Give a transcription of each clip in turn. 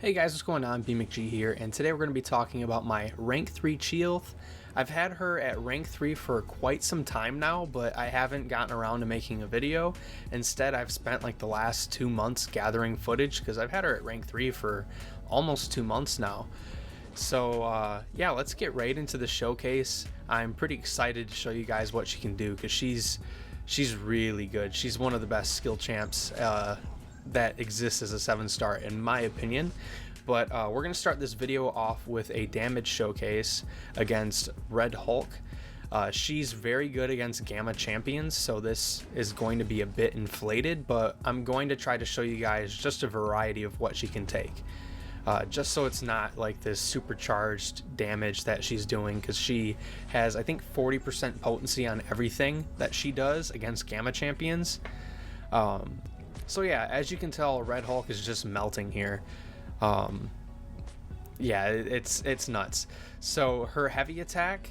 Hey guys, what's going on? BMcG here, and today we're going to be talking about my rank 3 CHEE'ILTH. I've had her at rank 3 for quite some time now, but I haven't gotten around to making a video. Instead, I've spent like the last 2 months gathering footage because I've had her at rank 3 for almost 2 months now. So yeah, let's get right into the showcase. I'm pretty excited to show you guys what she can do because she's really good. She's one of the best skill champs that exists as a 7-star in my opinion. But we're going to start this video off with a damage showcase against Red Hulk. She's very good against Gamma champions, so this is going to be a bit inflated, but I'm going to try to show you guys just a variety of what she can take. Just so it's not like this supercharged damage that she's doing, because she has, I think, 40% potency on everything that she does against Gamma champions. So yeah, as you can tell, Red Hulk is just melting here. Yeah, it's nuts. So her heavy attack,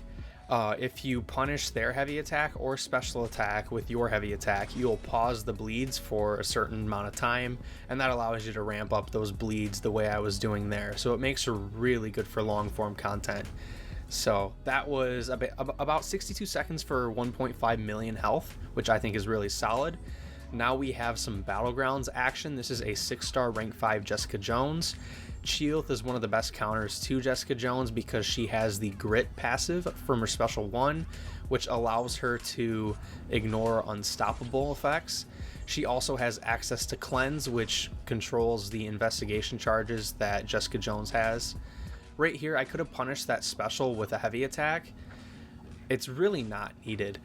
if you punish their heavy attack or special attack with your heavy attack, you'll pause the bleeds for a certain amount of time, and that allows you to ramp up those bleeds the way I was doing there. So it makes her really good for long form content. So that was about 62 seconds for 1.5 million health, which I think is really solid. Now we have some Battlegrounds action. This is a 6-star rank 5 Jessica Jones. CHEE'ILTH is one of the best counters to Jessica Jones because she has the Grit passive from her special 1, which allows her to ignore unstoppable effects. She also has access to Cleanse, which controls the investigation charges that Jessica Jones has. Right here, I could have punished that special with a heavy attack. It's really not needed.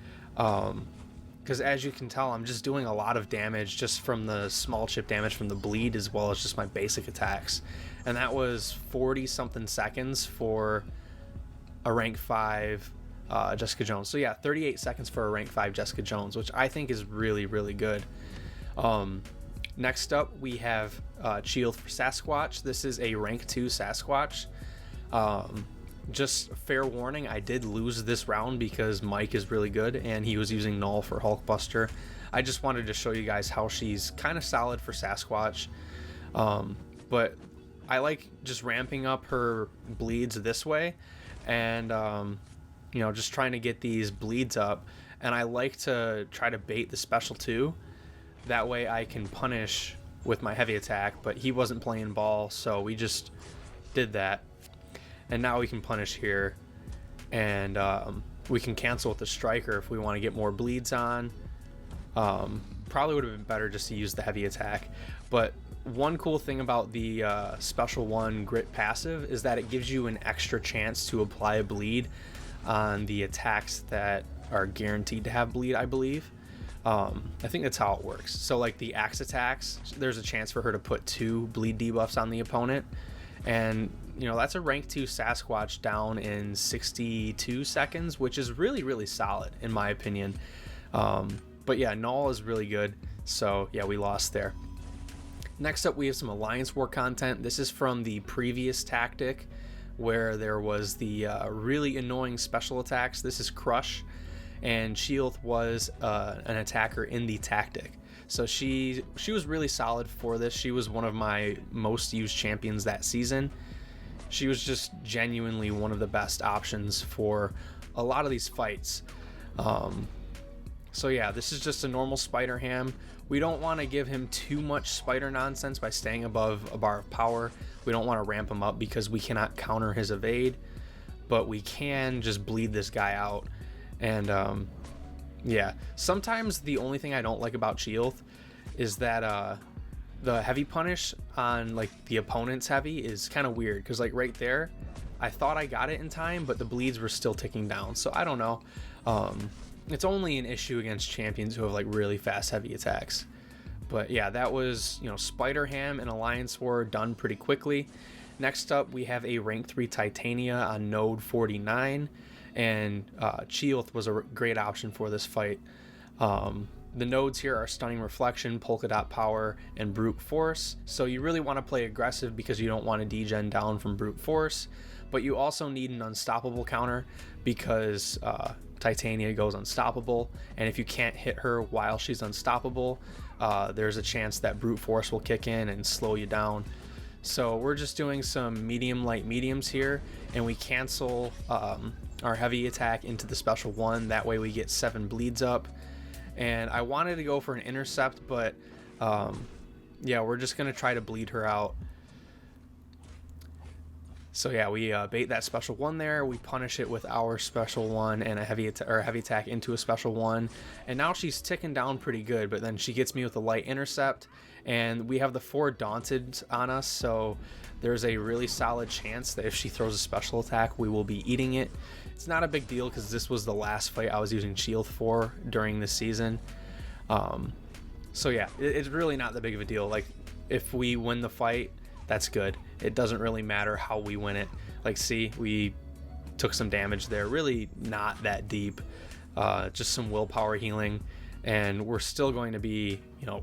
Because as you can tell, I'm just doing a lot of damage just from the small chip damage from the bleed, as well as just my basic attacks. And that was 40 something seconds for a rank 5 Jessica Jones. So yeah, 38 seconds for a rank 5 Jessica Jones, which I think is really, really good. Next up, we have CHEE'ILTH for Sasquatch. This is a rank 2 Sasquatch. Just fair warning, I did lose this round because Mike is really good and he was using Null for Hulkbuster. I just wanted to show you guys how she's kind of solid for Sasquatch. But I like just ramping up her bleeds this way and you know, just trying to get these bleeds up. And I like to try to bait the special too. That way I can punish with my heavy attack, but he wasn't playing ball, so we just did that. And now we can punish here, and we can cancel with the striker if we want to get more bleeds on. Probably would have been better just to use the heavy attack. But one cool thing about the special 1 Grit passive is that it gives you an extra chance to apply a bleed on the attacks that are guaranteed to have bleed, I believe. I think that's how it works. So like the axe attacks, there's a chance for her to put 2 bleed debuffs on the opponent. And you know, that's a rank 2 Sasquatch down in 62 seconds, which is really, really solid in my opinion. But yeah, Null is really good. So yeah, we lost there. Next up, we have some Alliance War content. This is from the previous tactic where there was the really annoying special attacks. This is Crush, and CHEE'ILTH was an attacker in the tactic. So she was really solid for this. She was one of my most used champions that season. She was just genuinely one of the best options for a lot of these fights. So yeah, this is just a normal Spider Ham. We don't want to give him too much spider nonsense by staying above a bar of power. We don't want to ramp him up because we cannot counter his evade, but we can just bleed this guy out. And yeah, sometimes the only thing I don't like about CHEE'ILTH is that the heavy punish on like the opponent's heavy is kind of weird, because like right there I thought I got it in time, but the bleeds were still ticking down. So I don't know. It's only an issue against champions who have like really fast heavy attacks. But yeah, that was, you know, Spider Ham and Alliance War done pretty quickly. Next up, we have a rank 3 Titania on node 49, and CHEE'ILTH was a great option for this fight. The nodes here are Stunning Reflection, Polka Dot Power, and Brute Force. So you really want to play aggressive because you don't want to degen down from Brute Force. But you also need an Unstoppable counter because Titania goes unstoppable. And if you can't hit her while she's unstoppable, there's a chance that Brute Force will kick in and slow you down. So we're just doing some medium light mediums here, and we cancel our heavy attack into the special 1. That way we get 7 bleeds up. And I wanted to go for an intercept, but yeah, we're just gonna try to bleed her out. So yeah, we bait that special 1 there. We punish it with our special 1 and a heavy attack into a special 1. And now she's ticking down pretty good, but then she gets me with a light intercept, and we have the 4 daunted on us, so there's a really solid chance that if she throws a special attack, we will be eating it. It's not a big deal because this was the last fight I was using CHEE'ILTH for during this season. So yeah, it's really not that big of a deal. Like, if we win the fight, that's good. It doesn't really matter how we win it. Like, see, we took some damage there. Really not that deep. Just some willpower healing, and we're still going to be, you know,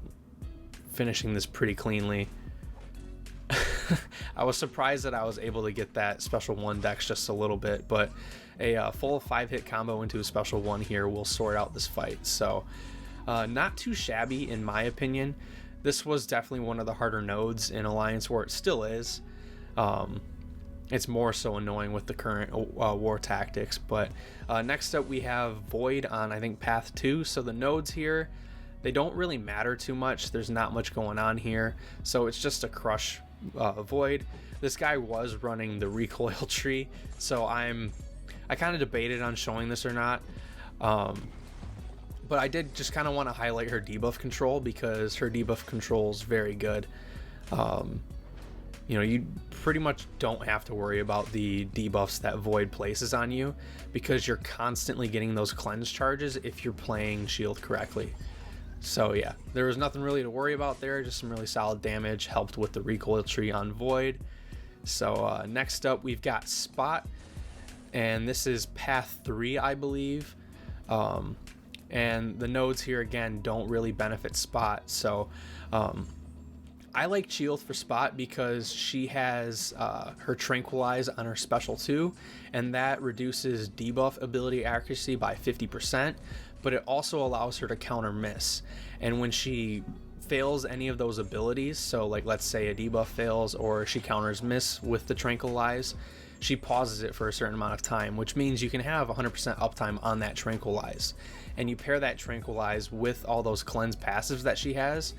finishing this pretty cleanly. I was surprised that I was able to get that special 1 dex just a little bit, but a full 5-hit combo into a special 1 here will sort out this fight. So not too shabby in my opinion. This was definitely one of the harder nodes in Alliance War. It still is. It's more so annoying with the current war tactics. But next up we have Void on, I think, path 2. So the nodes here, they don't really matter too much. There's not much going on here, so it's just a crush Void. This guy was running the recoil tree, so I kind of debated on showing this or not, but I did just kind of want to highlight her debuff control, because her debuff control is very good. You know, you pretty much don't have to worry about the debuffs that Void places on you, because you're constantly getting those cleanse charges if you're playing CHEE'ILTH correctly. So yeah, there was nothing really to worry about there, just some really solid damage, helped with the recoil tree on Void. So next up we've got Spot, and this is path 3, I believe. And the nodes here again don't really benefit Spot, so I like CHEE'ILTH for Spot because she has her Tranquilize on her special 2, and that reduces debuff ability accuracy by 50%, but it also allows her to counter miss. And when she fails any of those abilities, so like let's say a debuff fails or she counters miss with the Tranquilize, she pauses it for a certain amount of time, which means you can have 100% uptime on that Tranquilize. And you pair that Tranquilize with all those cleanse passives that she has,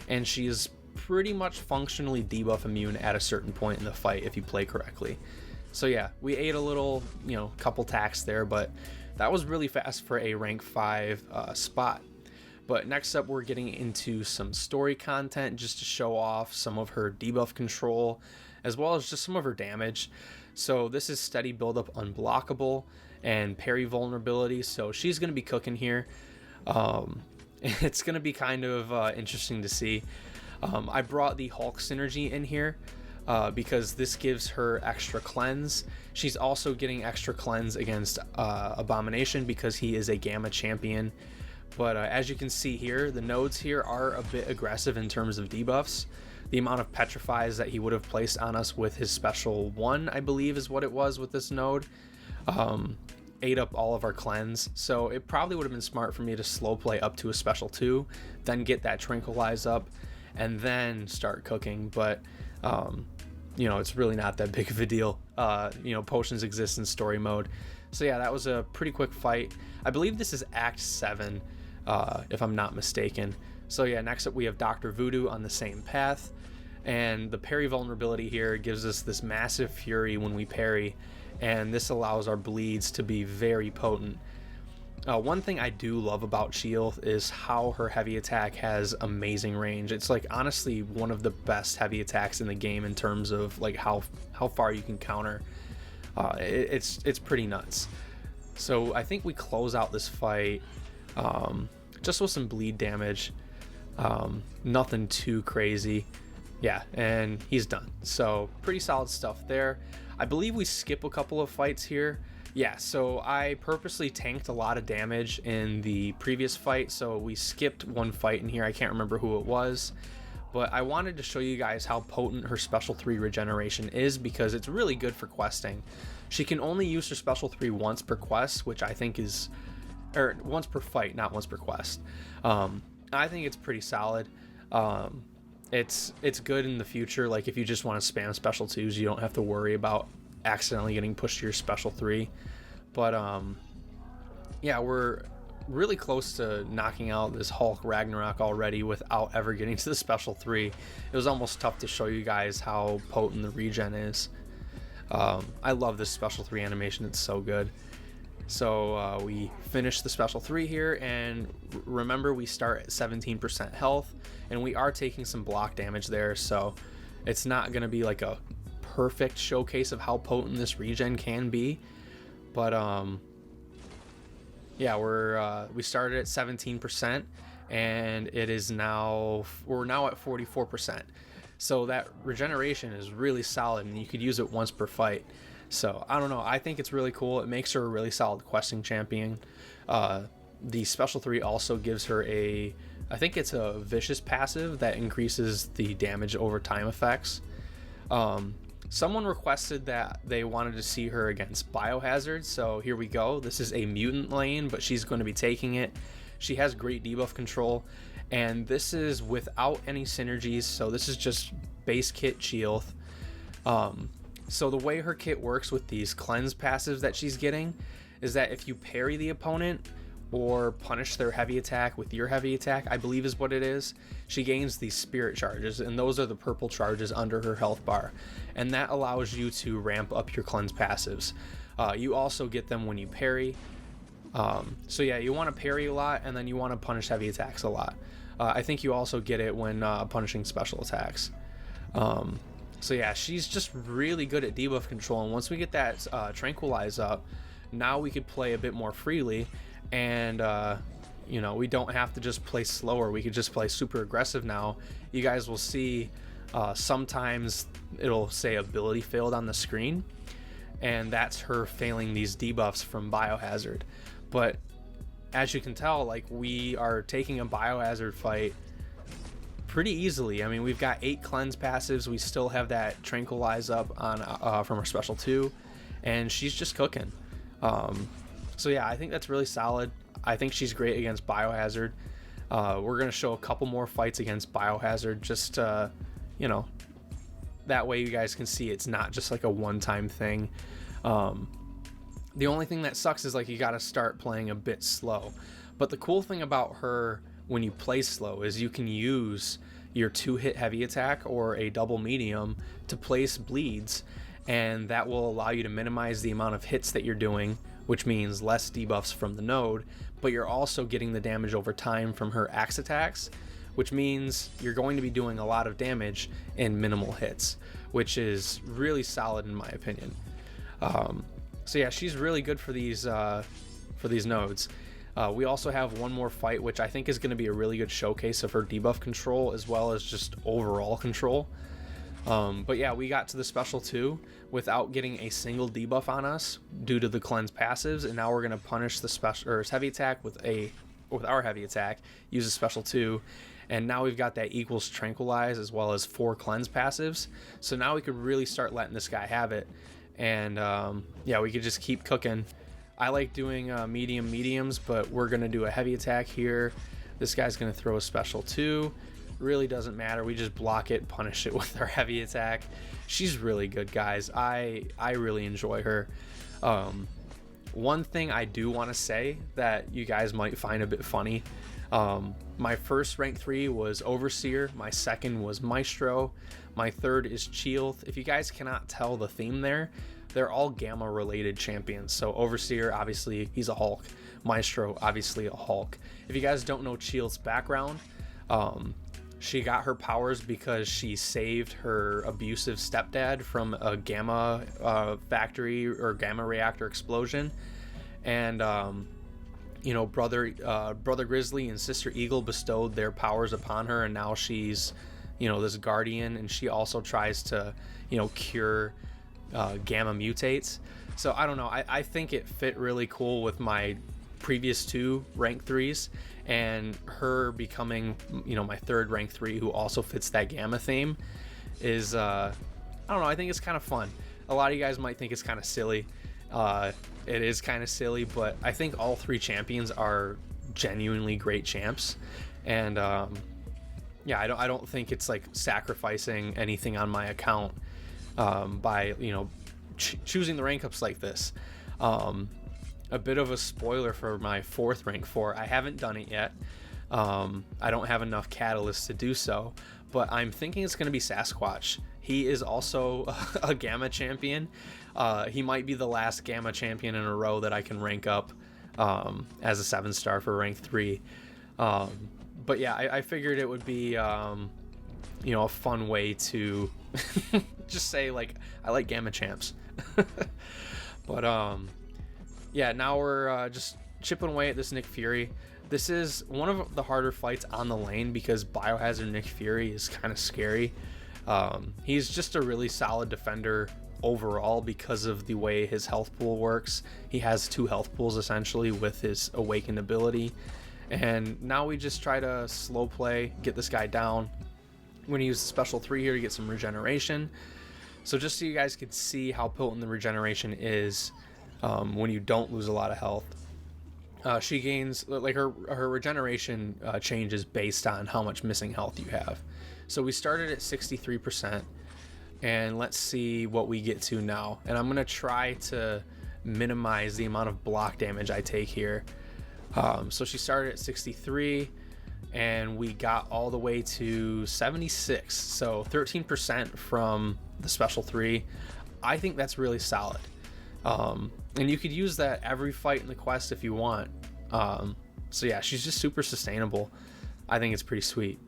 and she is pretty much functionally debuff immune at a certain point in the fight if you play correctly. So yeah, we ate a little, you know, couple tacks there, but that was really fast for a rank 5 Spot. But next up we're getting into some story content just to show off some of her debuff control as well as just some of her damage. So this is steady buildup unblockable and parry vulnerability, so she's going to be cooking here. It's going to be kind of interesting to see. I brought the Hulk synergy in here because this gives her extra cleanse. She's also getting extra cleanse against Abomination because he is a Gamma champion. But as you can see here, the nodes here are a bit aggressive in terms of debuffs. The amount of petrifies that he would have placed on us with his special 1, I believe is what it was with this node, ate up all of our cleanse. So it probably would have been smart for me to slow play up to a special 2, then get that Tranquilize up, and then start cooking. But you know, it's really not that big of a deal. You know, potions exist in story mode. So yeah, that was a pretty quick fight. I believe this is Act 7, if I'm not mistaken. So yeah, next up we have Dr. Voodoo on the same path, and the parry vulnerability here gives us this massive fury when we parry, and this allows our bleeds to be very potent. One thing I do love about CHEE'ILTH is how her heavy attack has amazing range. It's like honestly one of the best heavy attacks in the game in terms of like how far you can counter. It's pretty nuts. So I think we close out this fight just with some bleed damage. Nothing too crazy. Yeah, and he's done. So pretty solid stuff there. I believe we skip a couple of fights here. Yeah, so I purposely tanked a lot of damage in the previous fight, so we skipped one fight in here. I can't remember who it was, but I wanted to show you guys how potent her special 3 regeneration is, because it's really good for questing. She can only use her special 3 once per quest, which I think is, or once per fight, not once per quest. I think it's pretty solid. it's good in the future. Like if you just want to spam special 2s, you don't have to worry about accidentally getting pushed to your special 3. But yeah, we're really close to knocking out this Hulk Ragnarok already without ever getting to the special 3. It was almost tough to show you guys how potent the regen is. I love this special 3 animation, it's so good. So we finished the special 3 here, and remember we start at 17% health, and we are taking some block damage there, so it's not going to be like a perfect showcase of how potent this regen can be. But yeah, we started at 17%, and it is we're now at 44%. So that regeneration is really solid, and you could use it once per fight. So I don't know, I think it's really cool. It makes her a really solid questing champion. The special 3 also gives her I think it's a vicious passive that increases the damage over time effects. Someone requested that they wanted to see her against Biohazard, so here we go. This is a mutant lane, but she's going to be taking it. She has great debuff control, and this is without any synergies, so this is just base kit CHEE'ILTH. So the way her kit works with these cleanse passives that she's getting is that if you parry the opponent or punish their heavy attack with your heavy attack, I believe is what it is, she gains these spirit charges, and those are the purple charges under her health bar, and that allows you to ramp up your cleanse passives. You also get them when you parry. So yeah, you want to parry a lot, and then you want to punish heavy attacks a lot. I think you also get it when punishing special attacks. So yeah, she's just really good at debuff control, and once we get that Tranquilize up, now we could play a bit more freely, and you know, we don't have to just play slower, we could just play super aggressive now. You guys will see sometimes it'll say ability failed on the screen, and that's her failing these debuffs from Biohazard. But as you can tell, like, we are taking a Biohazard fight pretty easily. I mean, we've got 8 cleanse passives, we still have that Tranquilize up on from our special 2, and she's just cooking. So yeah, I think that's really solid. I think she's great against Biohazard. We're gonna show a couple more fights against Biohazard, just you know, that way you guys can see it's not just like a one-time thing. The only thing that sucks is, like, you gotta start playing a bit slow. But the cool thing about her when you play slow is you can use your 2-hit heavy attack or a double medium to place bleeds, and that will allow you to minimize the amount of hits that you're doing, which means less debuffs from the node, but you're also getting the damage over time from her axe attacks, which means you're going to be doing a lot of damage in minimal hits, which is really solid in my opinion. So yeah, she's really good for these nodes. We also have one more fight, which I think is going to be a really good showcase of her debuff control as well as just overall control. But yeah, we got to the special 2 without getting a single debuff on us due to the cleanse passives, and now we're going to punish the special heavy attack with our heavy attack, use a special 2, and now we've got that equals Tranquilize as well as 4 cleanse passives. So now we could really start letting this guy have it, and yeah, we could just keep cooking. I like doing mediums, but we're gonna do a heavy attack here. This guy's gonna throw a special 2. Really doesn't matter, we just block it, punish it with our heavy attack. She's really good, guys. I really enjoy her. One thing I do want to say that you guys might find a bit funny, my first rank 3 was Overseer, my second was Maestro, my third is CHEE'ILTH. If you guys cannot tell the theme there, they're all gamma related champions. So Overseer, obviously he's a Hulk. Maestro, obviously a Hulk. If you guys don't know CHEE'ILTH's background, she got her powers because she saved her abusive stepdad from a gamma factory or gamma reactor explosion, and you know, brother Grizzly and sister Eagle bestowed their powers upon her, and now she's, you know, this guardian, and she also tries to, you know, cure gamma mutates. So I don't know, I think it fit really cool with my previous 2 rank 3s, and her becoming, you know, my third rank 3 who also fits that gamma theme is I don't know, I think it's kind of fun. A lot of you guys might think it's kind of silly. It is kind of silly, but I think all 3 champions are genuinely great champs, and yeah, I don't think it's like sacrificing anything on my account by, you know, choosing the rank ups like this. A bit of a spoiler for my 4th rank 4. I haven't done it yet. I don't have enough catalysts to do so, but I'm thinking it's going to be Sasquatch. He is also a Gamma champion. He might be the last Gamma champion in a row that I can rank up as a 7-star for rank 3. But yeah, I figured it would be, you know, a fun way to just say, like, I like Gamma champs. But yeah, now we're just chipping away at this Nick Fury. This is one of the harder fights on the lane because Biohazard Nick Fury is kind of scary. He's just a really solid defender overall because of the way his health pool works. He has 2 health pools essentially with his awakened ability. And now we just try to slow play, get this guy down. I'm going to use the special 3 here to get some regeneration. So just so you guys can see how potent the regeneration is when you don't lose a lot of health. She gains, like, her regeneration changes based on how much missing health you have. So we started at 63%, and let's see what we get to now. And I'm going to try to minimize the amount of block damage I take here. So she started at 63, and we got all the way to 76, so 13% from the special 3. I think that's really solid. And you could use that every fight in the quest if you want. So yeah, she's just super sustainable. I think it's pretty sweet.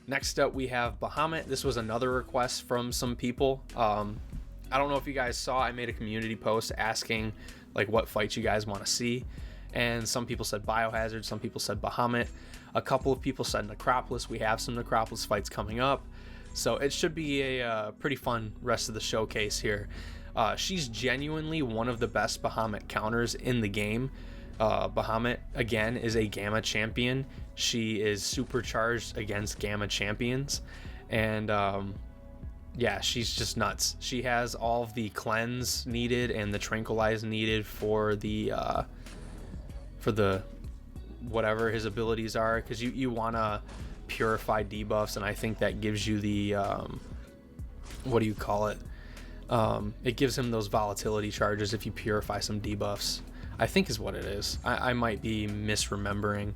Next up we have Bahamut. This was another request from some people. I don't know if you guys saw, I made a community post asking like what fights you guys want to see, and some people said Biohazard, some people said Bahamut, a couple of people said Necropolis. We have some Necropolis fights coming up, so it should be a pretty fun rest of the showcase here. She's genuinely one of the best Bahamut counters in the game. Bahamut, again, is a Gamma champion. She is supercharged against Gamma champions, and yeah, she's just nuts. She has all of the cleanse needed and the tranquilize needed for the whatever his abilities are, because you want to purify debuffs, and I think that gives you the what do you call it? It gives him those volatility charges if you purify some debuffs, I think is what it is. I might be misremembering.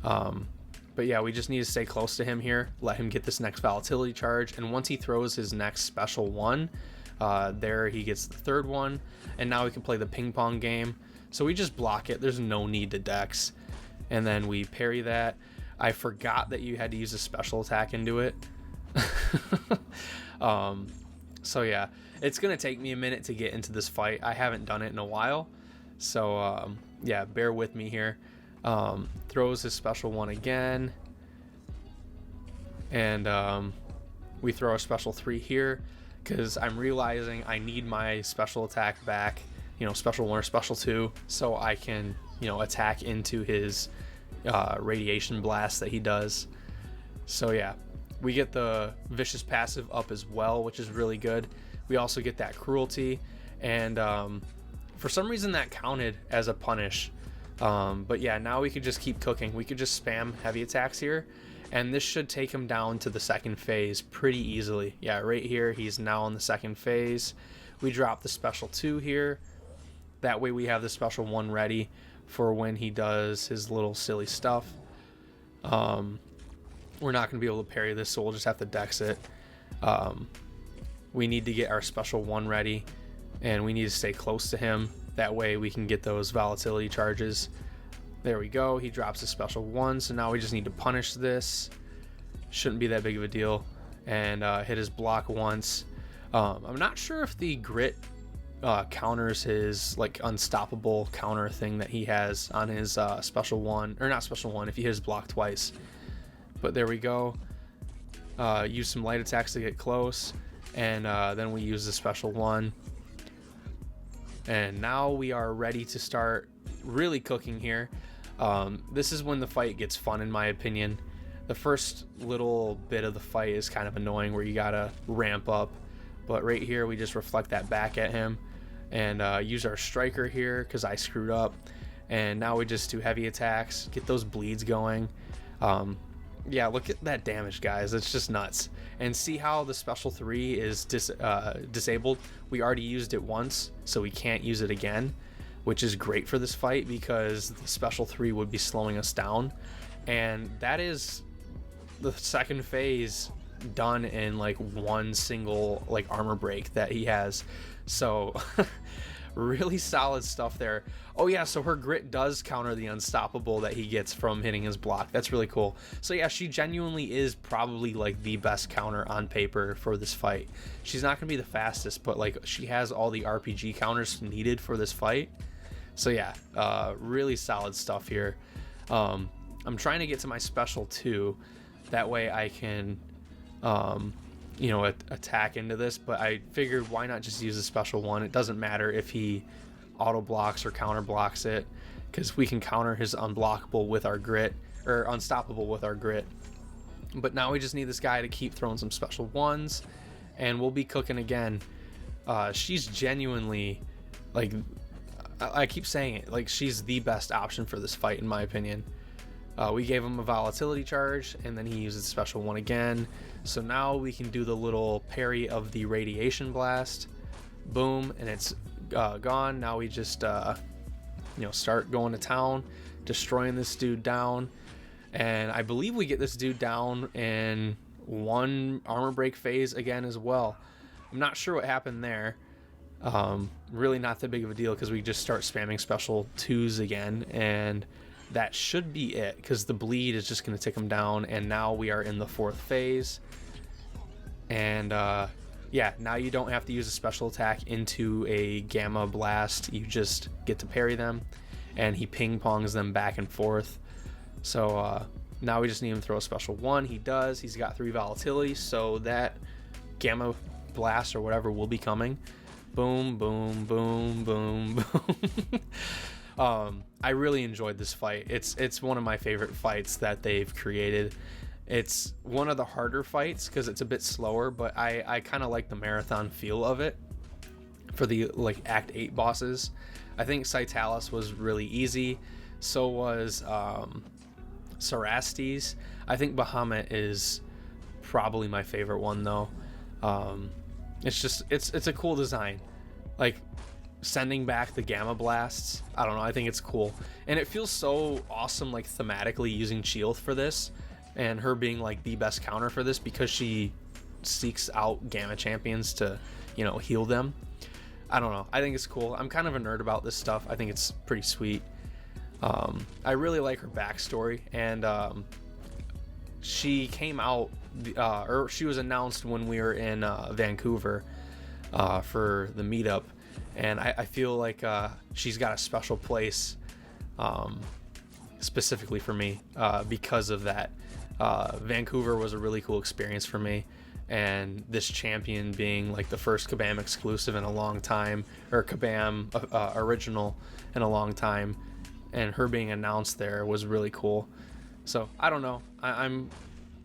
But yeah, we just need to stay close to him here, let him get this next volatility charge, and once he throws his next special 1, there he gets the 3rd one, and now we can play the ping pong game. So we just block it, there's no need to dex, and then we parry that. I forgot that you had to use a special attack into it. So yeah, it's gonna take me a minute to get into this fight. I haven't done it in a while, so yeah, bear with me here. Throws his special 1 again, and we throw a special 3 here because I'm realizing I need my special attack back, you know, special 1 or special 2, so I can, you know, attack into his radiation blast that he does. So yeah, we get the vicious passive up as well, which is really good. We also get that cruelty, and for some reason that counted as a punish. But yeah, now we could just keep cooking. We could just spam heavy attacks here, and this should take him down to the 2nd phase pretty easily. Yeah, right here, he's now in the 2nd phase. We drop the special 2 here. That way we have the special 1 ready for when he does his little silly stuff. We're not going to be able to parry this, so we'll just have to dex it. We need to get our special 1 ready, and we need to stay close to him. That way we can get those volatility charges. There we go. He drops a special 1, so now we just need to punish this. Shouldn't be that big of a deal. And hit his block once. I'm not sure if the grit counters his like unstoppable counter thing that he has on his special 1, or not special 1, if he hits block twice. But there we go. Use some light attacks to get close, and then we use the special 1. And now we are ready to start really cooking here. This is when the fight gets fun, in my opinion. The first little bit of the fight is kind of annoying where you gotta ramp up, but right here we just reflect that back at him and use our striker here because I screwed up. And now we just do heavy attacks, get those bleeds going. Yeah, look at that damage, guys. It's just nuts. And see how the special 3 is disabled? We already used it once, so we can't use it again, which is great for this fight because the special 3 would be slowing us down. And that is the second phase done in like one single like armor break that he has. So really solid stuff there. Oh yeah, so her grit does counter the unstoppable that he gets from hitting his block. That's really cool. So yeah, she genuinely is probably like the best counter on paper for this fight. She's not gonna be the fastest, but like she has all the RPG counters needed for this fight. So yeah, really solid stuff here. I'm trying to get to my special 2, that way I can you know, attack into this, but I figured why not just use the special 1. It doesn't matter if he auto blocks or counter blocks it, because we can counter his unblockable with our grit, or unstoppable with our grit. But now we just need this guy to keep throwing some special 1s, and we'll be cooking again. She's genuinely, like, I keep saying it, like, she's the best option for this fight in my opinion. We gave him a Volatility charge, and then he uses special 1 again. So now we can do the little parry of the Radiation Blast. Boom, and it's gone. Now we just, you know, start going to town, destroying this dude down. And I believe we get this dude down in one armor break phase again as well. I'm not sure what happened there. Really not that big of a deal because we just start spamming special 2s again, and that should be it because the bleed is just going to take him down. And now we are in the 4th phase, and yeah, now you don't have to use a special attack into a gamma blast. You just get to parry them, and he ping pongs them back and forth. So now we just need him to throw a special 1. He does. He's got 3 volatility, so that gamma blast or whatever will be coming. Boom, boom, boom, boom, boom. I really enjoyed this fight. It's one of my favorite fights that they've created. It's one of the harder fights because it's a bit slower, but I kind of like the marathon feel of it for the like Act 8 bosses. I think Citalis was really easy. So was Sarastes. I think Bahamut is probably my favorite one though. It's just it's a cool design, like sending back the gamma blasts. I don't know, I think it's cool, and it feels so awesome, like thematically using CHEE'ILTH for this, and her being like the best counter for this because she seeks out gamma champions to, you know, heal them. I don't know, I think it's cool. I'm kind of a nerd about this stuff. I think it's pretty sweet. I really like her backstory, and she came out or she was announced when we were in Vancouver for the meetup, and I feel like she's got a special place specifically for me because of that. Vancouver was a really cool experience for me, and this champion being like the first Kabam exclusive in a long time, or Kabam original in a long time, and her being announced there was really cool. So I don't know, I'm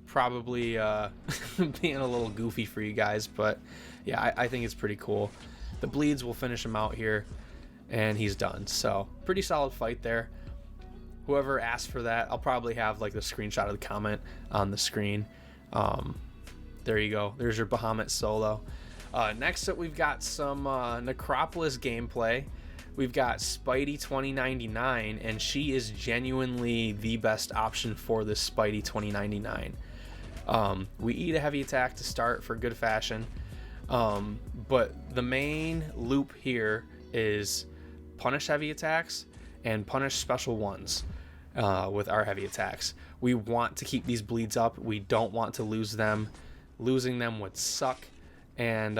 probably being a little goofy for you guys, but yeah, I think it's pretty cool. The bleeds will finish him out here, and he's done. So pretty solid fight there. Whoever asked for that, I'll probably have like the screenshot of the comment on the screen. There you go, there's your Bahamut solo. Next up, we've got some Necropolis gameplay. We've got Spidey 2099, and she is genuinely the best option for this Spidey 2099. We eat a heavy attack to start for good fashion, but the main loop here is punish heavy attacks and punish special 1s with our heavy attacks. We want to keep these bleeds up. We don't want to lose them. Losing them would suck, and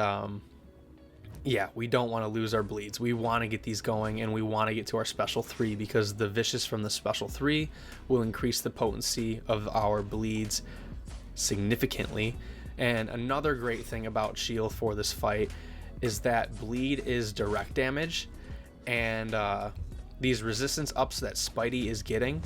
yeah, we don't want to lose our bleeds. We want to get these going, and we want to get to our special 3 because the vicious from the special 3 will increase the potency of our bleeds significantly. And another great thing about CHEE'ILTH for this fight is that bleed is direct damage, and these resistance ups that Spidey is getting,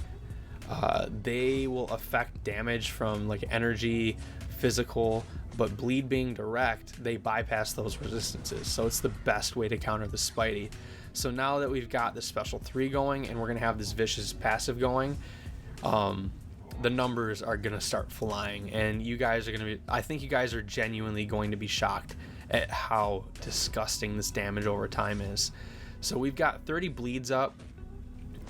they will affect damage from like energy, physical, but bleed being direct, they bypass those resistances. So it's the best way to counter the Spidey. So now that we've got the special 3 going, and we're gonna have this vicious passive going, the numbers are gonna start flying, and you guys are gonna be, I think you guys are genuinely going to be shocked at how disgusting this damage over time is. So we've got 30 bleeds up,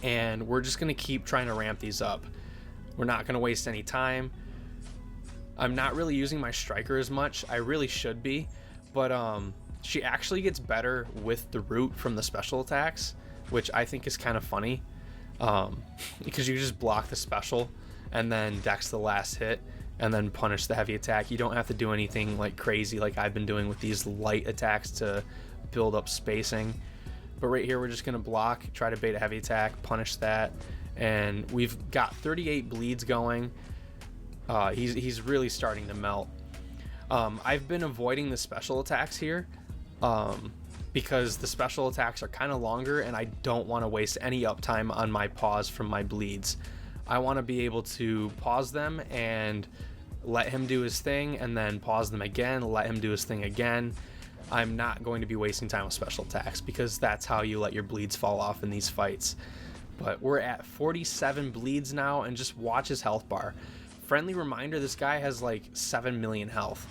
and we're just gonna keep trying to ramp these up. We're not gonna waste any time. I'm not really using my striker as much. I really should be, but she actually gets better with the root from the special attacks, which I think is kind of funny, because you just block the special and then dex the last hit and then punish the heavy attack. You don't have to do anything like crazy like I've been doing with these light attacks to build up spacing. But right here we're just gonna block, try to bait a heavy attack, punish that, and we've got 38 bleeds going. He's really starting to melt. I've been avoiding the special attacks here because the special attacks are kind of longer, and I don't want to waste any uptime on my pause from my bleeds. I want to be able to pause them and let him do his thing, and then pause them again, let him do his thing again. I'm not going to be wasting time with special attacks, because that's how you let your bleeds fall off in these fights. But we're at 47 bleeds now, and just watch his health bar. Friendly reminder, this guy has like 7 million health.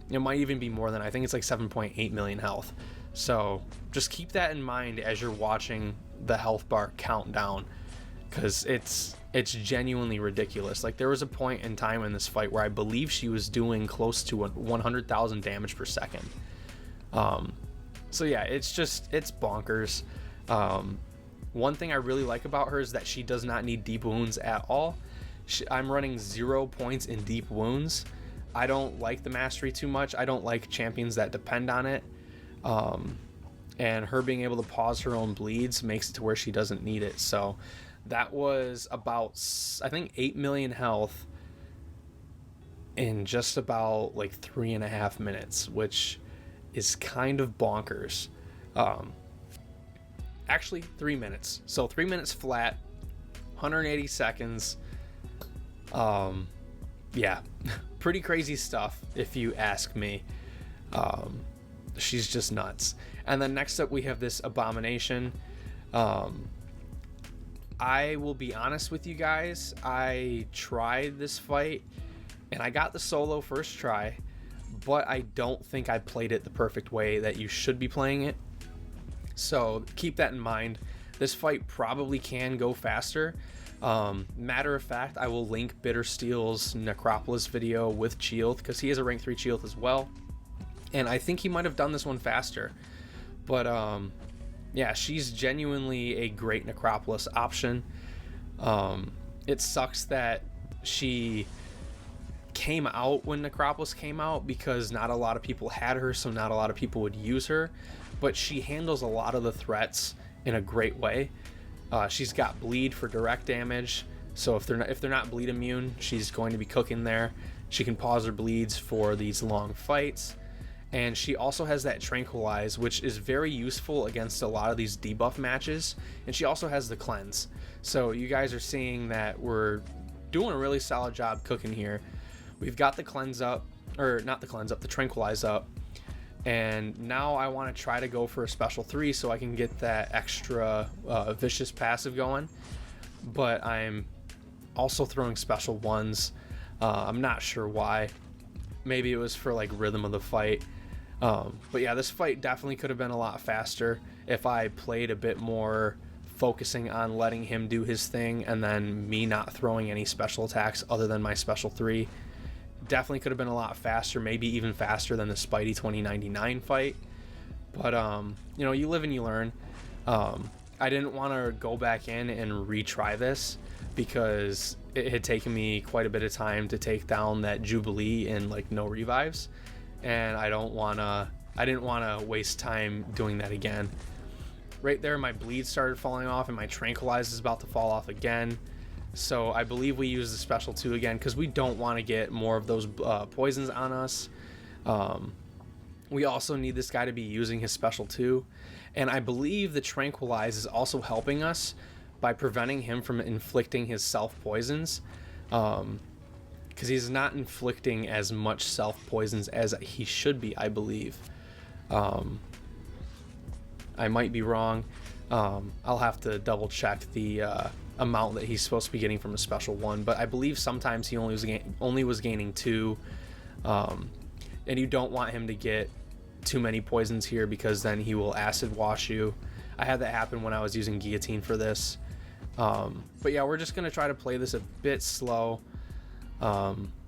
It might even be more than, I think it's like 7.8 million health. So just keep that in mind as you're watching the health bar count down, because it's genuinely ridiculous. Like, there was a point in time in this fight where I believe she was doing close to 100,000 damage per second. So yeah, it's bonkers. One thing I really like about her is that she does not need deep wounds at all. I'm running 0 points in deep wounds. I don't like the mastery too much. I don't like champions that depend on it. And her being able to pause her own bleeds makes it to where she doesn't need it. So that was about, I think, 8 million health in just about like 3.5 minutes, which is kind of bonkers. Actually 3 minutes. So 3 minutes flat, 180 seconds. Yeah, pretty crazy stuff if you ask me. She's just nuts. And then next up we have this Abomination. I will be honest with you guys, I tried this fight and I got the solo first try, but I don't think I played it the perfect way that you should be playing it. So keep that in mind. This fight probably can go faster. Matter of fact, I will link Bittersteel's Necropolis video with CHEE'ILTH, because he has a rank 3 CHEE'ILTH as well, and I think he might have done this one faster. But yeah, she's genuinely a great Necropolis option. It sucks that she came out when Necropolis came out, because not a lot of people had her, so not a lot of people would use her, but she handles a lot of the threats in a great way. She's got bleed for direct damage, so if they're not bleed immune, she's going to be cooking there. She can pause her bleeds for these long fights, and she also has that tranquilize, which is very useful against a lot of these debuff matches. And she also has the cleanse, so you guys are seeing that we're doing a really solid job cooking here. We've got the cleanse up, or not the cleanse up, the tranquilize up. And now I want to try to go for a special 3 so I can get that extra vicious passive going. But I'm also throwing special 1s. I'm not sure why. Maybe it was for like rhythm of the fight. But yeah, this fight definitely could have been a lot faster if I played a bit more, focusing on letting him do his thing and then me not throwing any special attacks other than my special 3. Definitely could have been a lot faster, maybe even faster than the Spidey 2099 fight. But you know, you live and you learn. I didn't want to go back in and retry this because it had taken me quite a bit of time to take down that Jubilee in like no revives, and I didn't want to waste time doing that again. Right there, my bleed started falling off and my tranquilize is about to fall off again. So I believe we use the special 2 again, because we don't want to get more of those poisons on us. We also need this guy to be using his special 2, and I believe the tranquilize is also helping us by preventing him from inflicting his self poisons, because he's not inflicting as much self poisons as he should be, I believe. I might be wrong. I'll have to double check the amount that he's supposed to be getting from a special one, but I believe sometimes he only was gaining 2, and you don't want him to get too many poisons here because then he will acid wash you. I had that happen when I was using guillotine for this. But yeah, we're just gonna try to play this a bit slow.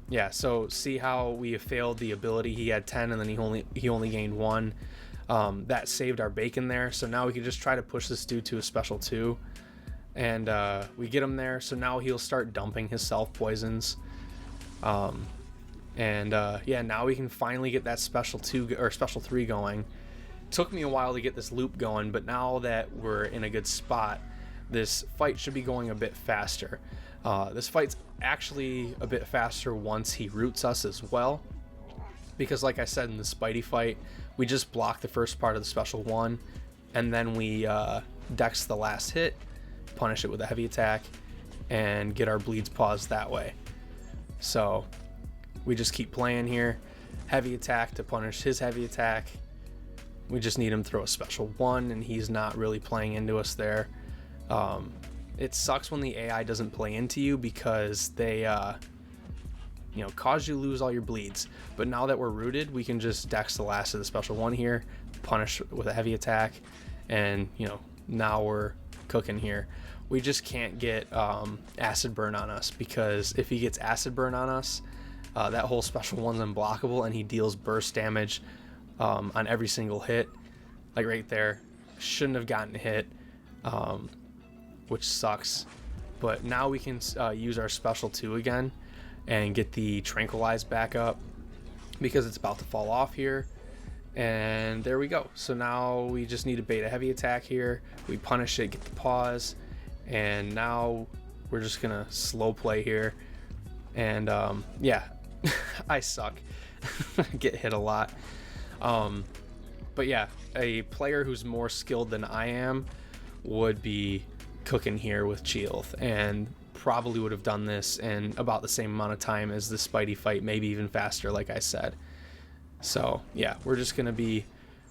Yeah, so see how we failed the ability. He had 10 and then he only gained 1. That saved our bacon there, so now we can just try to push this dude to a special 2, and we get him there. So now he'll start dumping his self poisons, yeah, now we can finally get that special 2 or special 3 going. Took me a while to get this loop going, but now that we're in a good spot, this fight should be going a bit faster. This fight's actually a bit faster once he roots us as well, because like I said in the Spidey fight, we just block the first part of the special 1, and then we dex the last hit, punish it with a heavy attack, and get our bleeds paused that way. So we just keep playing here. Heavy attack to punish his heavy attack. We just need him to throw a special 1, and he's not really playing into us there. It sucks when the AI doesn't play into you because they you know, cause you to lose all your bleeds. But now that we're rooted, we can just dex the last of the special 1 here, punish with a heavy attack, and you know, now we're cooking here. We just can't get acid burn on us, because if he gets acid burn on us, that whole special 1's unblockable, and he deals burst damage on every single hit. Like right there, shouldn't have gotten hit, which sucks. But now we can use our special 2 again and get the tranquilize back up, because it's about to fall off here. And there we go. So now we just need to bait a heavy attack here. We punish it, get the pause, and now we're just gonna slow play here. And yeah, I suck. Get hit a lot. But yeah, a player who's more skilled than I am would be cooking here with CHEE'ILTH, and probably would have done this in about the same amount of time as the Spidey fight, maybe even faster, like I said. So yeah, we're just gonna be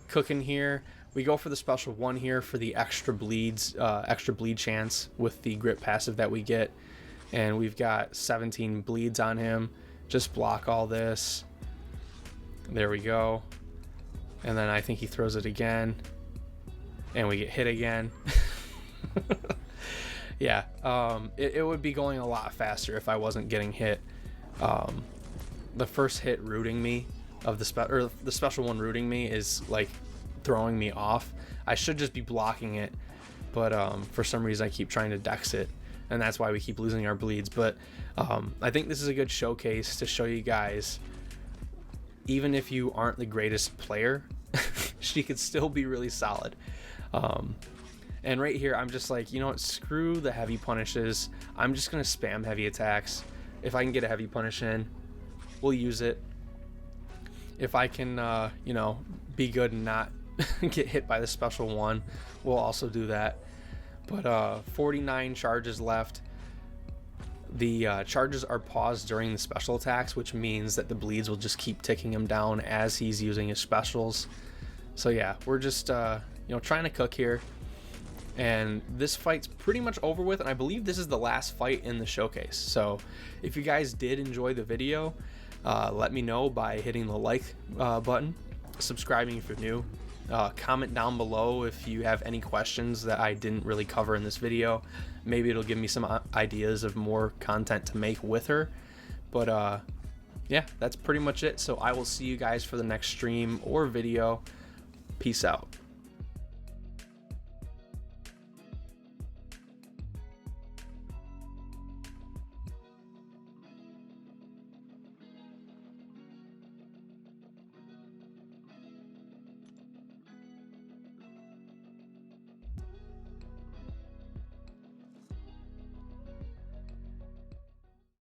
cooking here. We go for the special 1 here for the extra bleeds, extra bleed chance with the grip passive that we get, and we've got 17 bleeds on him. Just block all this. There we go. And then I think he throws it again, and we get hit again. Yeah, it would be going a lot faster if I wasn't getting hit. The first hit rooting me of the special 1 rooting me is like throwing me off. I should just be blocking it, but for some reason I keep trying to dex it, and that's why we keep losing our bleeds. But I think this is a good showcase to show you guys, even if you aren't the greatest player, she could still be really solid. And right here, I'm just like, you know what, screw the heavy punishes. I'm just gonna spam heavy attacks. If I can get a heavy punish in, we'll use it. If I can, you know, be good and not get hit by the special 1, we'll also do that. But 49 charges left. The charges are paused during the special attacks, which means that the bleeds will just keep ticking him down as he's using his specials. So yeah, we're just you know, trying to cook here, and this fight's pretty much over with, and I believe this is the last fight in the showcase. So if you guys did enjoy the video, let me know by hitting the like button, subscribing if you're new, comment down below if you have any questions that I didn't really cover in this video. Maybe it'll give me some ideas of more content to make with her. But yeah, that's pretty much it. So I will see you guys for the next stream or video. Peace out.